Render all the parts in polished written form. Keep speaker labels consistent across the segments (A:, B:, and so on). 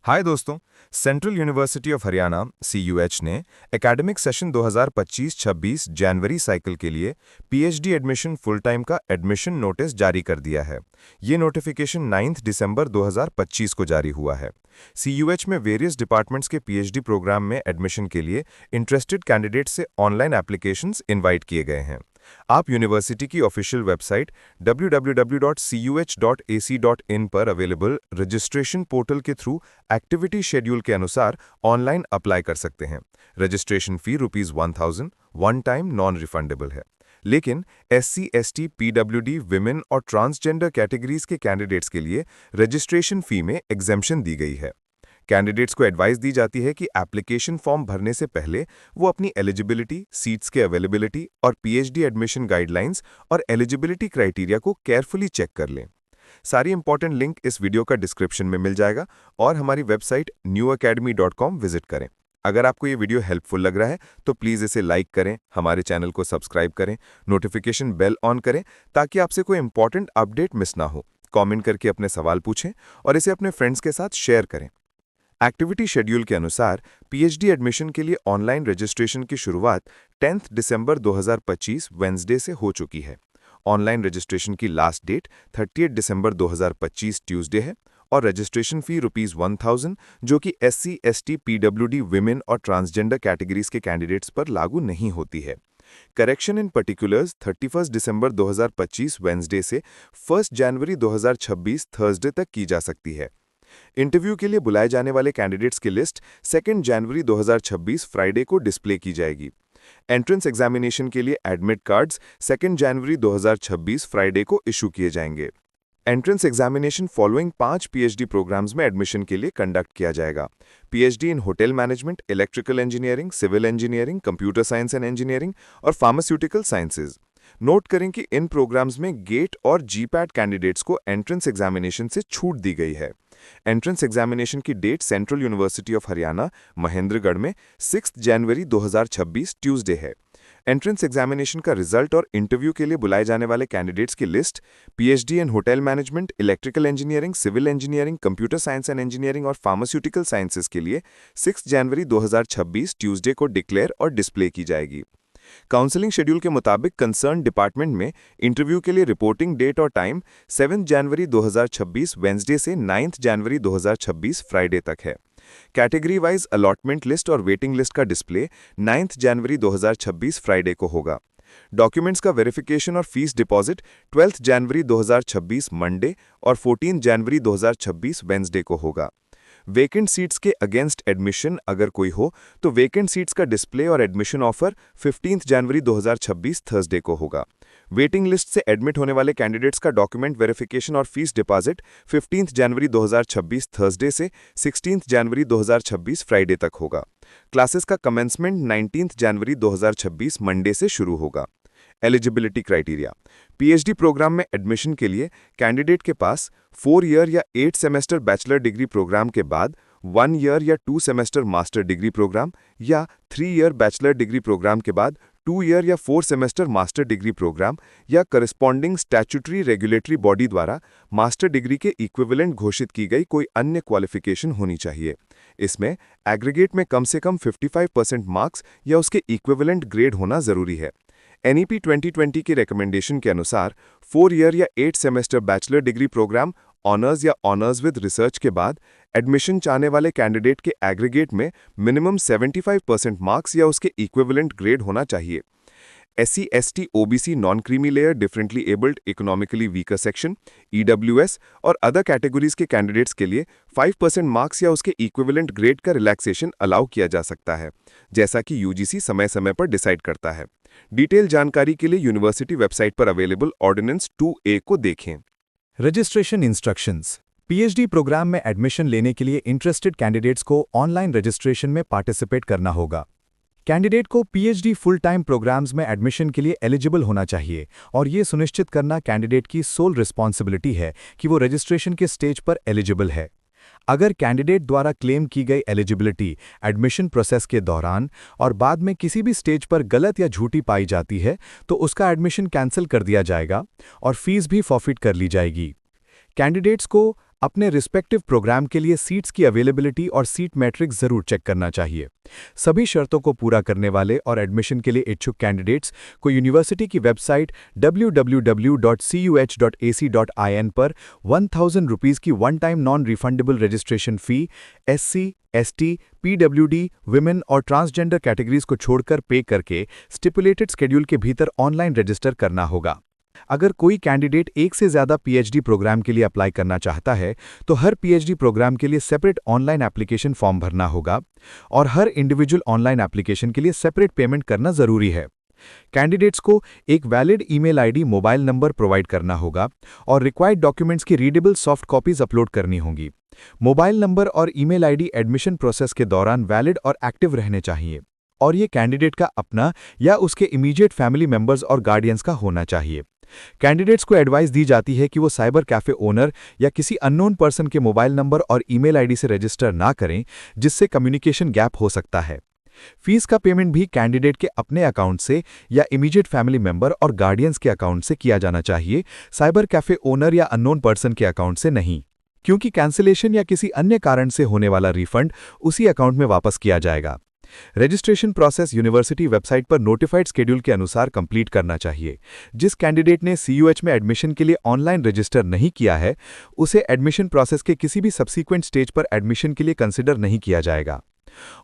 A: हाय दोस्तों। Central university of Haryana CUH ने academic session 2025-26 जनवरी cycle के लिए पीएचडी एडमिशन फुल टाइम का एडमिशन नोटिस जारी कर दिया है। ये नोटिफिकेशन 9 दिसंबर 2025 को जारी हुआ है। CUH में वेरियस डिपार्टमेंट्स के पीएचडी प्रोग्राम में एडमिशन के लिए इंटरेस्टेड कैंडिडेट से ऑनलाइन एप्लीकेशंस इनवाइट किए गए हैं। आप यूनिवर्सिटी की ऑफिशियल वेबसाइट www.cuh.ac.in पर अवेलेबल रजिस्ट्रेशन पोर्टल के थ्रू एक्टिविटी शेड्यूल के अनुसार ऑनलाइन अप्लाई कर सकते हैं। Registration fee ₹1000 one time non refundable है, लेकिन SC, ST, PWD, विमेन और ट्रांसजेंडर कैटेगरीज के कैंडिडेट्स के लिए रजिस्ट्रेशन फी में एग्जेम्पशन दी गई है। कैंडिडेट्स को एडवाइस दी जाती है कि एप्लीकेशन फॉर्म भरने से पहले वो अपनी एलिजिबिलिटी, सीट्स के अवेलेबिलिटी और पीएचडी एडमिशन गाइडलाइंस और एलिजिबिलिटी क्राइटेरिया को केयरफुली चेक कर लें। सारी इंपॉर्टेंट लिंक इस वीडियो का डिस्क्रिप्शन में मिल जाएगा और हमारी वेबसाइट newacademy.com विजिट करें। अगर आपको ये वीडियो हेल्पफुल लग रहा है तो प्लीज़ इसे लाइक करें, हमारे चैनल को सब्सक्राइब करें, नोटिफिकेशन बेल ऑन करें ताकि आपसे कोई इंपॉर्टेंट अपडेट मिस ना हो। कमेंट करके अपने सवाल पूछें और इसे अपने फ्रेंड्स के साथ शेयर करें। एक्टिविटी शेड्यूल के अनुसार पीएचडी एडमिशन के लिए ऑनलाइन रजिस्ट्रेशन की शुरुआत 10 दिसंबर 2025 वेंसडे से हो चुकी है। ऑनलाइन रजिस्ट्रेशन की लास्ट डेट 30 दिसंबर 2025 ट्यूसडे है और रजिस्ट्रेशन फी ₹1000 जो कि SC, ST, PWD, विमेन और ट्रांसजेंडर कैटेगरीज के कैंडिडेट्स पर लागू नहीं होती है। Correction in particulars 31 December 2025 Wednesday से 1 जनवरी 2026 थर्सडे तक की जा सकती है। इंटरव्यू के लिए बुलाए जाने वाले कैंडिडेट्स की लिस्ट 2 जनवरी 2026 फ्राइडे को डिस्प्ले की जाएगी। एंट्रेंस एग्जामिनेशन के लिए एडमिट कार्ड्स 2 जनवरी 2026 फ्राइडे को इशू किए जाएंगे। Entrance examination following 5 PhD programmes में एडमिशन के लिए कंडक्ट किया जाएगा। PhD in hotel management, electrical engineering, civil engineering, computer science and engineering और फार्मास्यूटिकल साइंसेज। नोट करें कि इन प्रोग्राम्स में गेट और जीपैट कैंडिडेट्स को एंट्रेंस एग्जामिनेशन से छूट दी गई है। एंट्रेंस एग्जामिनेशन की date central university of Haryana, Mahendragarh में 6 जनवरी 2026 ट्यूसडे है। एंट्रेंस एग्जामिनेशन का रिजल्ट और इंटरव्यू के लिए बुलाए जाने वाले कैंडिडेट्स की list PhD in hotel management, electrical engineering, civil engineering, computer science and engineering और फार्मास्यूटिकल साइंसेज के लिए 6 जनवरी 2026 ट्यूसडे को डिक्लेयर और डिस्प्ले की जाएगी। काउंसलिंग शेड्यूल के मुताबिक कंसर्न डिपार्टमेंट में इंटरव्यू के लिए रिपोर्टिंग डेट और टाइम 7 जनवरी 2026 वेंसडे से 9 जनवरी 2026 फ्राइडे तक है। कैटेगरी वाइज अलॉटमेंट लिस्ट और वेटिंग लिस्ट का डिस्प्ले 9 जनवरी 2026 फ्राइडे को होगा। डॉक्यूमेंट्स का वेरिफिकेशन और फीस डिपॉजिट 12 जनवरी 2026 मंडे और 14 जनवरी 2026 वेंसडे को होगा। वेकेंट सीट्स के अगेंस्ट एडमिशन अगर कोई हो तो वेकेंट सीट्स का डिस्प्ले और एडमिशन ऑफर 15 जनवरी 2026 थर्सडे को होगा। वेटिंग लिस्ट से एडमिट होने वाले कैंडिडेट्स का डॉक्यूमेंट वेरिफिकेशन और फीस डिपॉजिट 15 जनवरी 2026 थर्सडे से 16 जनवरी 2026 फ्राइडे तक होगा। क्लासेस का कमेंसमेंट 19 जनवरी 2026 मंडे से शुरू होगा। एलिजिबिलिटी क्राइटेरिया: पीएचडी प्रोग्राम में एडमिशन के लिए कैंडिडेट के पास 4 ईयर या 8 सेमेस्टर बैचलर डिग्री प्रोग्राम के बाद 1 ईयर या 2 सेमेस्टर मास्टर डिग्री प्रोग्राम या 3 ईयर बैचलर डिग्री प्रोग्राम के बाद 2 ईयर या 4 सेमेस्टर मास्टर डिग्री प्रोग्राम या करस्पॉन्डिंग स्टैट्यूटरी रेगुलेटरी बॉडी द्वारा मास्टर डिग्री के इक्विवेलेंट घोषित की गई कोई अन्य क्वालिफिकेशन होनी चाहिए। इसमें एग्रीगेट में कम से कम 55% मार्क्स या उसके इक्विवेलेंट ग्रेड होना जरूरी है। NEP 2020 की रिकमेंडेशन के अनुसार 4 ईयर या 8 semester bachelor degree programme honours या ऑनर्स विद रिसर्च के बाद एडमिशन चाहने वाले कैंडिडेट के एग्रीगेट में मिनिमम 75% मार्क्स या उसके इक्विवेलेंट ग्रेड होना चाहिए। SC, ST, OBC, non creamy layer, differently abled, economically weaker section, EWS और अदर कैटेगरीज के कैंडिडेट्स के लिए 5% मार्क्स या उसके इक्विवेलेंट ग्रेड का रिलैक्सेशन अलाउ किया जा सकता है, जैसा कि UGC समय समय पर डिसाइड करता है। डिटेल जानकारी के लिए यूनिवर्सिटी वेबसाइट पर अवेलेबल ऑर्डिनेंस 2A को देखें।
B: रजिस्ट्रेशन इंस्ट्रक्शंस: पीएचडी प्रोग्राम में एडमिशन लेने के लिए इंटरेस्टेड कैंडिडेट्स को ऑनलाइन रजिस्ट्रेशन में पार्टिसिपेट करना होगा। कैंडिडेट को पीएचडी फुल टाइम प्रोग्राम्स में एडमिशन के लिए एलिजिबल होना चाहिए और ये सुनिश्चित करना कैंडिडेट की सोल रिस्पॉन्सिबिलिटी है कि वो रजिस्ट्रेशन के स्टेज पर एलिजिबल है। अगर कैंडिडेट द्वारा क्लेम की गई एलिजिबिलिटी एडमिशन प्रोसेस के दौरान और बाद में किसी भी स्टेज पर गलत या झूठी पाई जाती है तो उसका एडमिशन कैंसिल कर दिया जाएगा और फीस भी फॉरफिट कर ली जाएगी। कैंडिडेट्स को अपने रिस्पेक्टिव प्रोग्राम के लिए सीट्स की अवेलेबिलिटी और सीट मैट्रिक्स जरूर चेक करना चाहिए। सभी शर्तों को पूरा करने वाले और एडमिशन के लिए इच्छुक कैंडिडेट्स को यूनिवर्सिटी की वेबसाइट www.cuh.ac.in पर 1000 रुपीज़ की one time non refundable registration फ़ी SC, ST, PWD, विमेन और ट्रांसजेंडर कैटेगरीज को छोड़कर पे करके स्टिपुलेटेड शेड्यूल के भीतर ऑनलाइन रजिस्टर करना होगा। अगर कोई कैंडिडेट एक से ज़्यादा पीएचडी प्रोग्राम के लिए अप्लाई करना चाहता है तो हर पीएचडी प्रोग्राम के लिए सेपरेट ऑनलाइन एप्लीकेशन फॉर्म भरना होगा और हर इंडिविजुअल ऑनलाइन एप्लीकेशन के लिए सेपरेट पेमेंट करना ज़रूरी है। कैंडिडेट्स को एक valid email ID, mobile number provide करना होगा और रिक्वायर्ड डॉक्यूमेंट्स की रीडेबल सॉफ्ट कॉपीज अपलोड करनी होंगी। मोबाइल नंबर और ईमेल आईडी एडमिशन प्रोसेस के दौरान वैलिड और एक्टिव रहने चाहिए और ये कैंडिडेट का अपना या उसके इमीडिएट फैमिली मेंबर्स और गार्डियंस का होना चाहिए। कैंडिडेट्स को एडवाइस दी जाती है कि वो साइबर कैफे ओनर या किसी अननोन पर्सन के मोबाइल नंबर और ईमेल आईडी से रजिस्टर ना करें, जिससे कम्युनिकेशन गैप हो सकता है। फीस का पेमेंट भी कैंडिडेट के अपने अकाउंट से या इमीडिएट फैमिली मेंबर और गार्डियंस के अकाउंट से किया जाना चाहिए, साइबर कैफे ओनर या अननोन पर्सन के अकाउंट से नहीं, क्योंकि कैंसिलेशन या किसी अन्य कारण से होने वाला रिफंड उसी अकाउंट में वापस किया जाएगा। रजिस्ट्रेशन प्रोसेस यूनिवर्सिटी वेबसाइट पर नोटिफाइड शेड्यूल के अनुसार कंप्लीट करना चाहिए। जिस कैंडिडेट ने CUH में एडमिशन के लिए ऑनलाइन रजिस्टर नहीं किया है, उसे एडमिशन प्रोसेस के किसी भी सब्सीक्वेंट स्टेज पर एडमिशन के लिए कंसिडर नहीं किया जाएगा।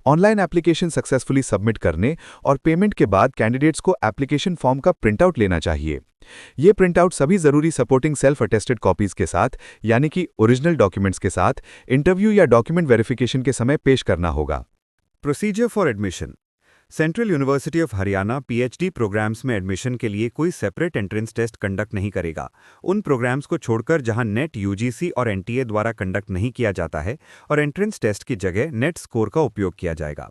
B: ऑनलाइन एप्लीकेशन सक्सेसफुली सबमिट करने और पेमेंट के बाद कैंडिडेट्स को एप्लीकेशन फॉर्म का प्रिंटआउट लेना चाहिए। ये प्रिंटआउट सभी जरूरी सपोर्टिंग सेल्फ अटेस्टेड कॉपीज के साथ, यानी कि ओरिजिनल डॉक्यूमेंट्स के साथ, इंटरव्यू या डॉक्यूमेंट वेरिफिकेशन के समय पेश करना होगा।
C: Procedure for admission. Central university of Haryana PhD programmes में एडमिशन के लिए कोई सेपरेट एंट्रेंस टेस्ट कंडक्ट नहीं करेगा। उन प्रोग्राम्स को छोड़कर जहां नेट, यूजीसी और एनटीए द्वारा कंडक्ट नहीं किया जाता है और एंट्रेंस टेस्ट की जगह नेट स्कोर का उपयोग किया जाएगा।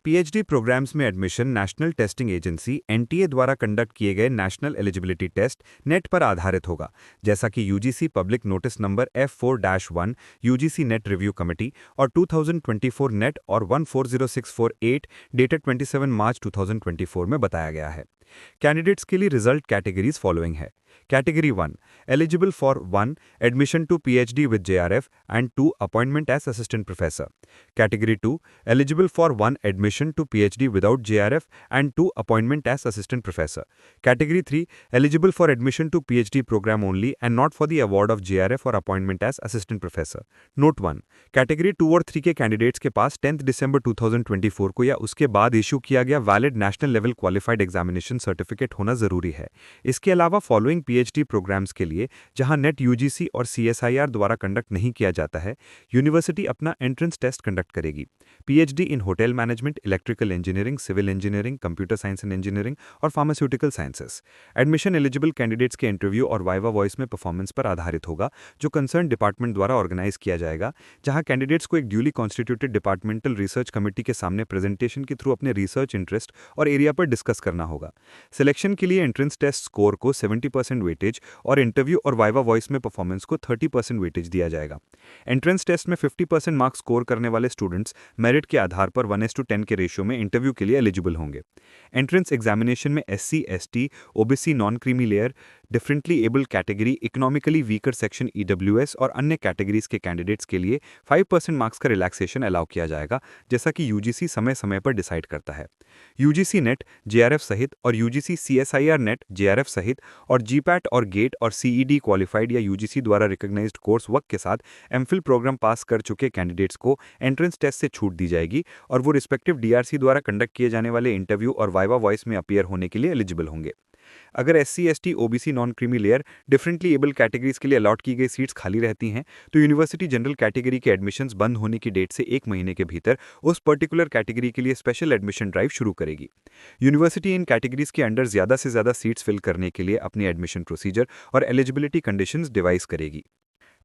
C: पीएचडी प्रोग्राम्स में admission national testing agency NTA द्वारा कंडक्ट किए गए नेशनल एलिजिबिलिटी टेस्ट नेट पर आधारित होगा, जैसा कि UGC public notice number F4-1 UGC net review committee और 2024 नेट और 140648 डेटेड 27 मार्च 2024 में बताया गया है। कैंडिडेट्स के लिए रिजल्ट कैटेगरीज फॉलोइंग है। Category 1 eligible for 1 admission to PhD with JRF and 2 appointment as assistant professor. Category 2 eligible for 1 admission to PhD without JRF and 2 appointment as assistant professor. Category 3 eligible for admission to PhD programme only and not for the award of JRF और appointment as assistant professor. Note 1 category 2 और 3 के candidates के पास 10 दिसंबर 2024 को या उसके बाद issue किया गया valid national level qualified examination certificate होना जरूरी है। इसके अलावा फॉलोइंग पीएचडी प्रोग्राम्स के लिए जहां नेट, यूजीसी और सीएसआईआर द्वारा कंडक्ट नहीं किया जाता है, यूनिवर्सिटी अपना एंट्रेंस टेस्ट कंडक्ट करेगी। PhD in hotel management, electrical engineering, civil engineering, computer science and engineering और pharmaceutical sciences. Admission eligible candidates के इंटरव्यू और वाइवा वॉइस में परफॉर्मेंस पर आधारित होगा, जो कंसर्न डिपार्टमेंट द्वारा ऑर्गेनाइज किया जाएगा, जहां कैंडिडेट्स को एक duly constituted departmental research committee के सामने प्रेजेंटेशन के थ्रू अपने रिसर्च इंटरेस्ट और एरिया पर डिस्कस करना होगा। सिलेक्शन के लिए एंट्रेंस टेस्ट स्कोर को 70% वेटेज और इंटरव्यू और वाइवा वॉइस में परफॉर्मेंस को 30% वेटेज दिया जाएगा। एंट्रेंस टेस्ट में 50% मार्क्स स्कोर करने वाले स्टूडेंट्स मेरिट के आधार पर 1:10 के रेशियो में इंटरव्यू के लिए एलिजिबल होंगे। एंट्रेंस एग्जामिनेशन में SC, ST, OBC non creamy layer, differently able category, economically weaker section EWS और अन्य कैटेगरीज के कैंडिडेट्स के लिए 5% मार्क्स का रिलैक्सेशन अलाउ किया जाएगा, जैसा कि यूजीसी समय समय पर डिसाइड करता है। यूजीसी नेट, जेआरएफ सहित और यूजीसी सीएसआईआर नेट, जेआरएफ सहित और जीपैट और गेट और सीईडी क्वालिफाइड या यूजीसी द्वारा रिकॉग्नाइज्ड कोर्स वर्क के साथ एमफिल प्रोग्राम पास कर चुके कैंडिडेट्स को एंट्रेंस टेस्ट से छूट दी जाएगी और वो रिस्पेक्टिव डीआरसी द्वारा कंडक्ट किए जाने वाले इंटरव्यू और वाइवा वॉइस में अपीयर होने के लिए एलिजिबल होंगे। अगर SC, ST, OBC non creamy layer, differently able categories के लिए अलॉट की गई सीट्स खाली रहती हैं, तो यूनिवर्सिटी जनरल कैटेगरी के एडमिशन्स बंद होने की डेट से 1 महीने के भीतर उस पर्टिकुलर कैटेगरी के लिए स्पेशल एडमिशन ड्राइव शुरू करेगी। यूनिवर्सिटी इन कैटेगरीज के अंडर ज्यादा से ज्यादा सीट्स फिल करने के लिए अपनी एडमिशन प्रोसीजर और एलिजिबिलिटी कंडीशंस डिवाइस करेगी।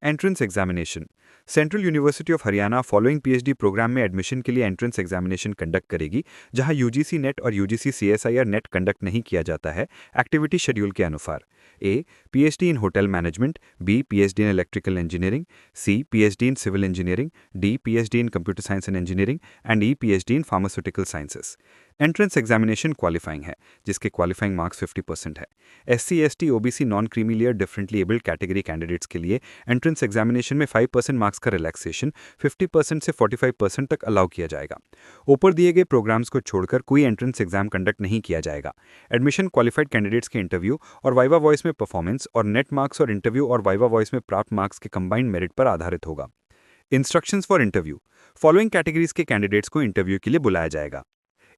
C: Entrance examination. Central university of Haryana following PhD programme में एडमिशन के लिए एंट्रेंस एग्जामिनेशन कंडक्ट करेगी, जहां यूजीसी नेट और यूजीसी सीएसआईआर नेट कंडक्ट नहीं किया जाता है, एक्टिविटी शेड्यूल के अनुसार। A. PhD in Hotel Management, B. PhD in Electrical Engineering, C. PhD in Civil Engineering, D. PhD in Computer Science and Engineering, and E. PhD in Pharmaceutical Sciences. Entrance examination qualifying है, जिसके qualifying marks 50% है। SC, ST, OBC, non creamy layer, differently abled category candidates के लिए entrance examination में 5% marks का relaxation 50% से 45% तक allow किया जाएगा। ऊपर दिए गए प्रोग्राम्स को छोड़कर कोई एंट्रेंस एग्जाम कंडक्ट नहीं किया जाएगा। एडमिशन क्वालिफाइड कैंडिडेट्स के इंटरव्यू और वाइवा वॉइस में परफॉर्मेंस और नेट मार्क्स और इंटरव्यू और वाइवा वॉइस में प्राप्त मार्क्स के कंबाइंड मेरिट पर आधारित होगा। Instructions for interview. Following categories के कैंडिडेट्स को इंटरव्यू के लिए बुलाया जाएगा।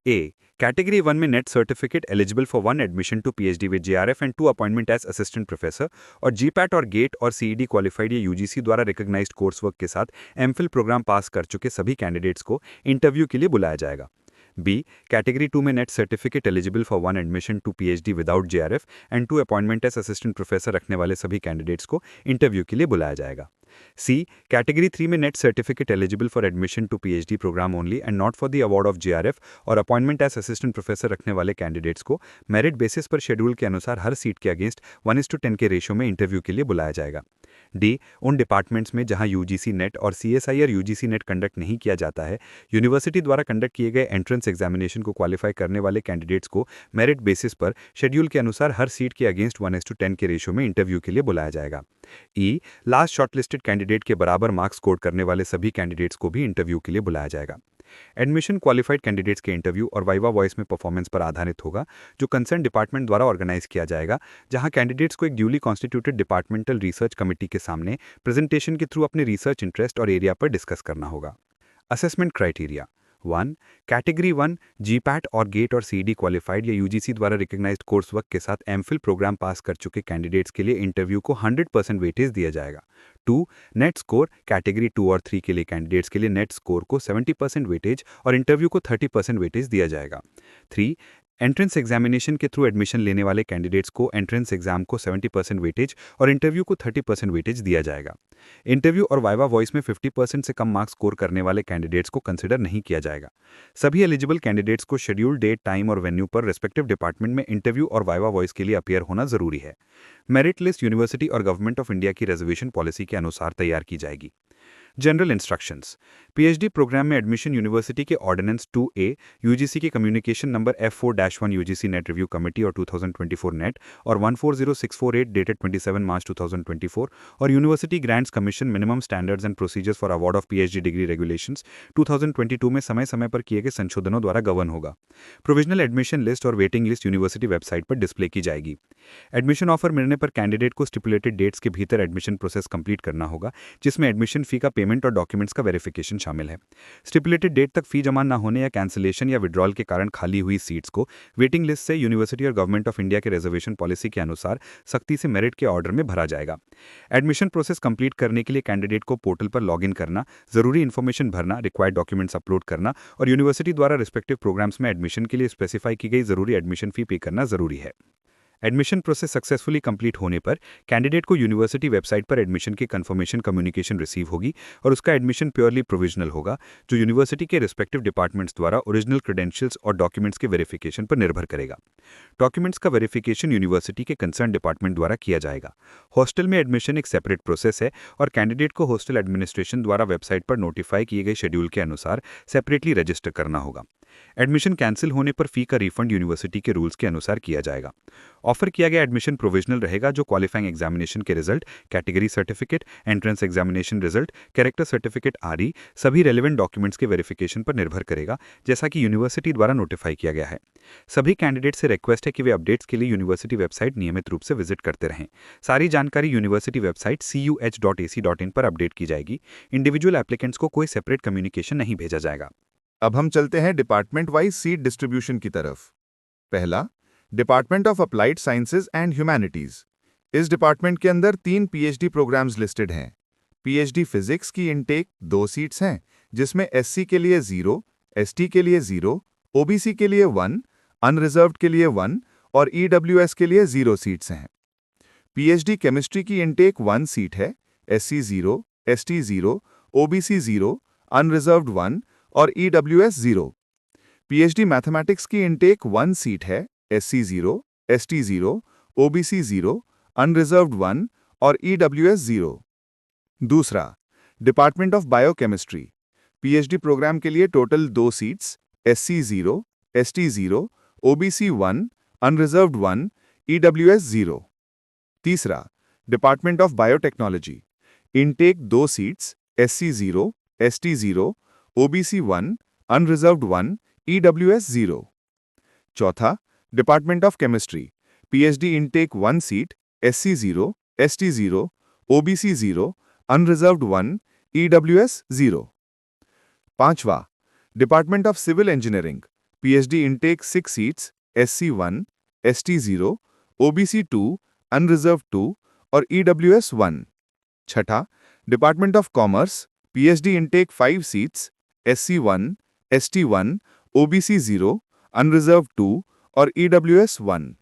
C: A. Category 1 में NET certificate eligible for 1 admission to PhD with JRF and 2 appointment as assistant professor और GPAT और गेट और CED क्वालिफाइड या UGC द्वारा रिकॉग्नाइज्ड कोर्स वर्क के साथ MPhil प्रोग्राम पास कर चुके सभी कैंडिडेट्स को इंटरव्यू के लिए बुलाया जाएगा। B. Category 2 में NET certificate eligible for 1 admission to PhD without JRF and 2 appointment as assistant professor रखने वाले सभी कैंडिडेट्स को इंटरव्यू के लिए बुलाया जाएगा। C. Category 3 में NET certificate eligible for admission to PhD programme only and not for the award of JRF और अपॉइंटमेंट एज असिस्टेंट प्रोफेसर रखने वाले कैंडिडेट्स को मेरिट बेसिस पर शेड्यूल के अनुसार हर सीट के अगेंस्ट 1:10 के रेशियो में इंटरव्यू के लिए बुलाया जाएगा। D. उन डिपार्टमेंट्स में जहां UGC नेट और CSI और UGC नेट कंडक्ट नहीं किया जाता है, यूनिवर्सिटी द्वारा कंडक्ट किए गए एंट्रेंस एग्जामिनेशन को क्वालिफाई करने वाले कैंडिडेट्स को मेरिट बेसिस पर शेड्यूल के अनुसार हर सीट के अगेंस्ट 1:10 के रेशियो में इंटरव्यू के लिए बुलाया जाएगा। E. लास्ट शॉर्टलिस्टेड कैंडिडेट के बराबर मार्क्स स्कोर करने वाले सभी कैंडिडेट्स को भी इंटरव्यू के लिए बुलाया जाएगा। एडमिशन क्वालिफाइड कैंडिडेट्स के इंटरव्यू और वाइवा वॉइस में परफॉर्मेंस पर आधारित होगा, जो कंसर्न डिपार्टमेंट द्वारा ऑर्गेनाइज किया जाएगा, जहां कैंडिडेट्स को एक duly constituted departmental research committee के सामने प्रेजेंटेशन के थ्रू अपने रिसर्च इंटरेस्ट और एरिया पर डिस्कस करना होगा। Assessment criteria 1. कैटेगरी 1 GPAT और गेट और CED क्वालिफाइड या UGC द्वारा रिकॉग्नाइज्ड कोर्स वर्क के साथ MPhil प्रोग्राम पास कर चुके कैंडिडेट्स के लिए इंटरव्यू को 100% वेटेज दिया जाएगा। 2. नेट स्कोर कैटेगरी 2 और 3 के लिए कैंडिडेट्स के लिए नेट स्कोर को 70% वेटेज और इंटरव्यू को 30% वेटेज दिया जाएगा। 3. एंट्रेंस एग्जामिनेशन के थ्रू एडमिशन लेने वाले कैंडिडेट्स को एंट्रेंस एग्जाम को 70% वेटेज और इंटरव्यू को 30% वेटेज दिया जाएगा। इंटरव्यू और वाइवा वॉइस में 50% से कम मार्क्स स्कोर करने वाले कैंडिडेट्स को कंसिडर नहीं किया जाएगा। सभी एलिजिबल कैंडिडेट्स को शेड्यूल डेट, टाइम और वेन्यू पर रेस्पेक्टिव डिपार्टमेंट में इंटरव्यू और वाइवा वॉइस के लिए अपीयर होना जरूरी है। मेरिट लिस्ट यूनिवर्सिटी और गवर्नमेंट ऑफ इंडिया की रिजर्वेशन पॉलिसी के अनुसार तैयार की जाएगी। General instructions. PhD प्रोग्राम में एडमिशन यूनिवर्सिटी के ऑर्डिनेंस 2A, UGC के communication number F4-1 UGC net review committee और 2024 नेट और 140648 डेटेड 27 मार्च 2024 और university grants commission minimum standards and procedures for award of PhD degree regulations 2022 में समय समय पर किए गए संशोधनों द्वारा गवर्न होगा। प्रोविजनल एडमिशन लिस्ट और वेटिंग लिस्ट यूनिवर्सिटी वेबसाइट पर डिस्प्ले की जाएगी। एडमिशन ऑफर मिलने पर कैंडिडेट को स्टिपुलेटेड डेट्स के भीतर एडमिशन प्रोसेस कंप्लीट करना होगा, जिसमें एडमिशन फी का पेमेंट और डॉक्यूमेंट्स का वेरिफिकेशन शामिल है। स्टिपुलेटेड डेट तक फी जमा न होने या कैंसिलेशन या विड्रॉल के कारण खाली हुई सीट्स को वेटिंग लिस्ट से यूनिवर्सिटी और गवर्नमेंट ऑफ इंडिया के रिजर्वेशन पॉलिसी के अनुसार सख्ती से मेरिट के ऑर्डर में भरा जाएगा। एडमिशन प्रोसेस कंप्लीट करने के लिए कैंडिडेट को पोर्टल पर लॉगिन करना, जरूरी इन्फॉर्मेशन भरना, रिक्वायर्ड डॉक्यूमेंट्स अपलोड करना और यूनिवर्सिटी द्वारा रिस्पेक्टिव प्रोग्राम्स में एडमिशन के लिए स्पेसिफाई की गई जरूरी एडमिशन फी पे करना जरूरी है। एडमिशन प्रोसेस सक्सेसफुली कंप्लीट होने पर कैंडिडेट को यूनिवर्सिटी वेबसाइट पर एडमिशन की कंफर्मेशन कम्युनिकेशन रिसीव होगी और उसका एडमिशन प्योरली प्रोविजनल होगा, जो यूनिवर्सिटी के रिस्पेक्टिव डिपार्टमेंट्स द्वारा ओरिजिनल क्रेडेंशियल्स और डॉक्यूमेंट्स के वेरिफिकेशन पर निर्भर करेगा। डॉक्यूमेंट्स का वेरिफिकेशन यूनिवर्सिटी के कंसर्न डिपार्टमेंट द्वारा किया जाएगा। हॉस्टल में एडमिशन एक सेपरेट प्रोसेस है और कैंडिडेट को हॉस्टल एडमिनिस्ट्रेशन द्वारा वेबसाइट पर नोटिफाई किए गए शेड्यूल के अनुसार सेपरेटली रजिस्टर करना होगा। एडमिशन कैंसिल होने पर फी का रिफंड यूनिवर्सिटी के रूल्स के अनुसार किया जाएगा। ऑफर किया गया एडमिशन प्रोविजनल रहेगा, जो क्वालिफाइंग एग्जामिनेशन के result, category certificate, entrance examination result, character certificate आदि सभी रेलेवेंट डॉक्यूमेंट्स के वेरिफिकेशन पर निर्भर करेगा, जैसा कि यूनिवर्सिटी द्वारा नोटिफाई किया गया है। सभी कैंडिडेट से रिक्वेस्ट है कि वे अपडेट्स के लिए यूनिवर्सिटी वेबसाइट नियमित रूप से विजिट करते रहें। सारी जानकारी यूनिवर्सिटी वेबसाइट cuh.ac.in पर अपडेट की जाएगी। इंडिविजुअल एप्लीकेंट्स को कोई सेपरेट कम्युनिकेशन नहीं भेजा जाएगा।
A: अब हम चलते हैं डिपार्टमेंट वाइज सीट डिस्ट्रीब्यूशन की तरफ। पहला, department of applied sciences and humanities. इस डिपार्टमेंट के अंदर 3 PhD प्रोग्राम्स लिस्टेड हैं। PhD फिजिक्स की इनटेक 2 सीट्स हैं, जिसमें SC के लिए 0, ST के लिए 0, OBC के लिए 1, अनरिजर्व्ड के लिए 1 और EWS के लिए 0 सीट्स हैं। PhD केमिस्ट्री की इनटेक 1 सीट है, SC 0, ST 0, OBC 0, अनरिजर्व्ड 1 और EWS 0। PhD मैथमेटिक्स की इनटेक 1 सीट है, SC 0, ST 0, OBC 0, अनरिजर्व्ड 1 और EWS 0। दूसरा, department of biochemistry. PhD programme के लिए total 2 seats, SC 0, ST 0, OBC 1, Unreserved 1, EWS 0। तीसरा, department of biotechnology, intake 2 seats, SC 0, ST 0, OBC 1, Unreserved 1, EWS 0। चौथा, department of chemistry, PhD intake 1 seat, SC 0, ST 0, OBC 0, Unreserved 1, EWS 0। पांचवा, department of civil engineering, PhD intake 6 seats, SC 1, ST 0, OBC 2, Unreserved 2 और EWS 1। छठा, department of commerce, PhD intake 5 seats, SC 1, ST 1, OBC 0, Unreserved 2 और EWS 1।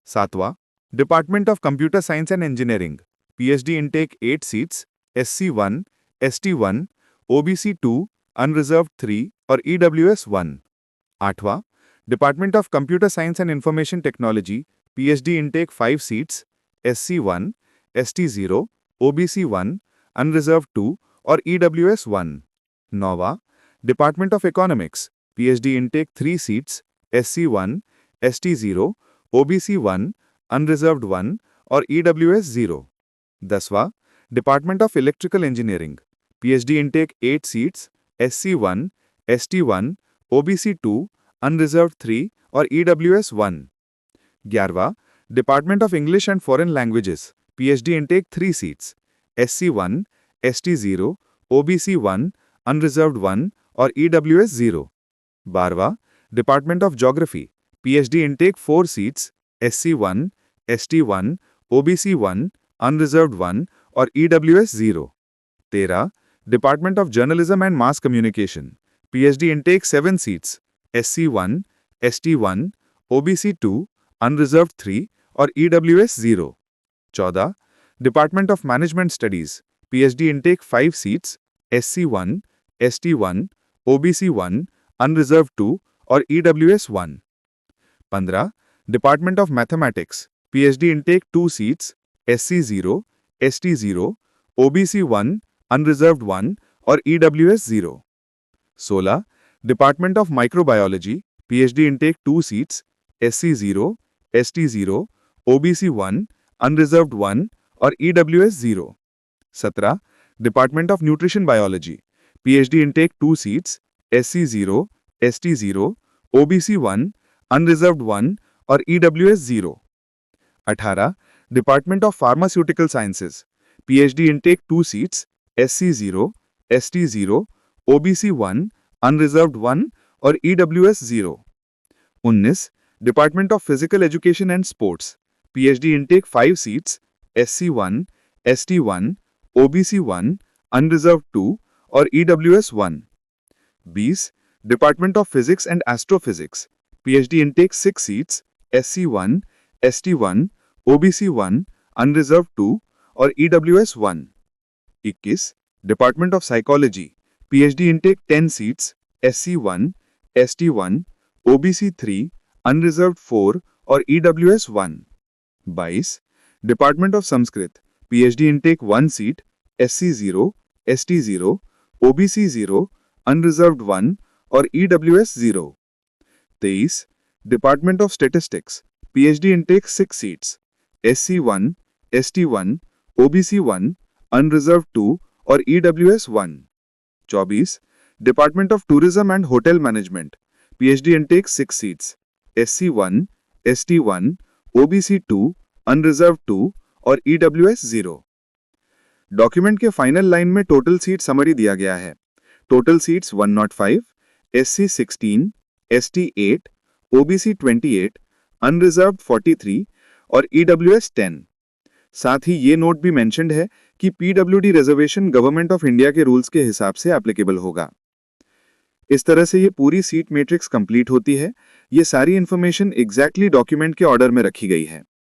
A: सातवां, department of computer science and engineering, PhD intake 8 seats, SC 1, ST 1, OBC 2, Unreserved 3 और EWS 1। आठवां, department of computer science and information technology, PhD intake 5 seats, SC 1, ST 0, OBC 1, Unreserved 2 और EWS 1। नौवां, department of economics, PhD intake 3 seats, SC 1, ST 0, OBC 1, Unreserved 1 और EWS 0। दसवां, department of electrical engineering, PhD intake 8 seats, SC 1, ST 1, OBC 2, Unreserved 3 और EWS 1। 11वां, department of English and foreign languages, PhD intake 3 seats, SC 1, ST 0, OBC 1, Unreserved 1 और EWS 0। 12वां, department of geography, PhD intake 4 seats, SC 1, ST 1, OBC 1, Unreserved 1 और EWS 0। 13, department of journalism and mass communication, PhD intake 7 seats, SC 1, ST 1, OBC 2, Unreserved 3 और EWS 0। 14, department of management studies, PhD intake 5 seats, SC 1, ST 1, OBC 1, Unreserved 2 और EWS 1। 15, department of mathematics, PhD intake 2 seats, SC 0, ST 0, OBC 1, Unreserved 1 और EWS 0। 16, department of microbiology, PhD intake 2 seats, SC 0, ST 0, OBC 1, Unreserved 1 और EWS 0। 17, department of nutrition biology, PhD intake 2 seats, SC 0, ST 0, OBC 1, Unreserved 1 और EWS 0। 18, department of pharmaceutical sciences, PhD intake 2 seats, SC 0, ST 0, OBC 1, Unreserved 1 और EWS 0। 19, department of physical education and sports, PhD intake 5 seats, SC 1, ST 1, OBC 1, Unreserved 2 और EWS 1। 20, department of physics and astrophysics, PhD intake 6 seats, SC 1, ST 1, OBC 1, Unreserved 2 और EWS 1। 21, department of psychology, PhD intake 10 seats, SC 1, ST 1, OBC 3, Unreserved 4 और EWS 1। 22, department of Sanskrit, PhD intake 1 seat, SC 0, ST 0, OBC 0, Unreserved 1 और EWS 0। 23, department of statistics, PhD intake 6 seats, SC 1, ST 1, OBC 1, Unreserved 2 और EWS 1। 24, department of tourism and hotel management, PhD intake 6 seats, SC 1, ST 1, OBC 2, Unreserved 2 और EWS 0। Document के final line में total seat summary दिया गया है। Total seats 105, SC 16, ST 8, OBC 28, Unreserved 43 और EWS 10। साथ ही ये नोट भी मेंशन्ड है कि PWD reservation government of India के रूल्स के हिसाब से एप्लीकेबल होगा। इस तरह से ये पूरी सीट मैट्रिक्स कंप्लीट होती है। ये सारी इंफॉर्मेशन एग्जैक्टली डॉक्यूमेंट के ऑर्डर में रखी गई है।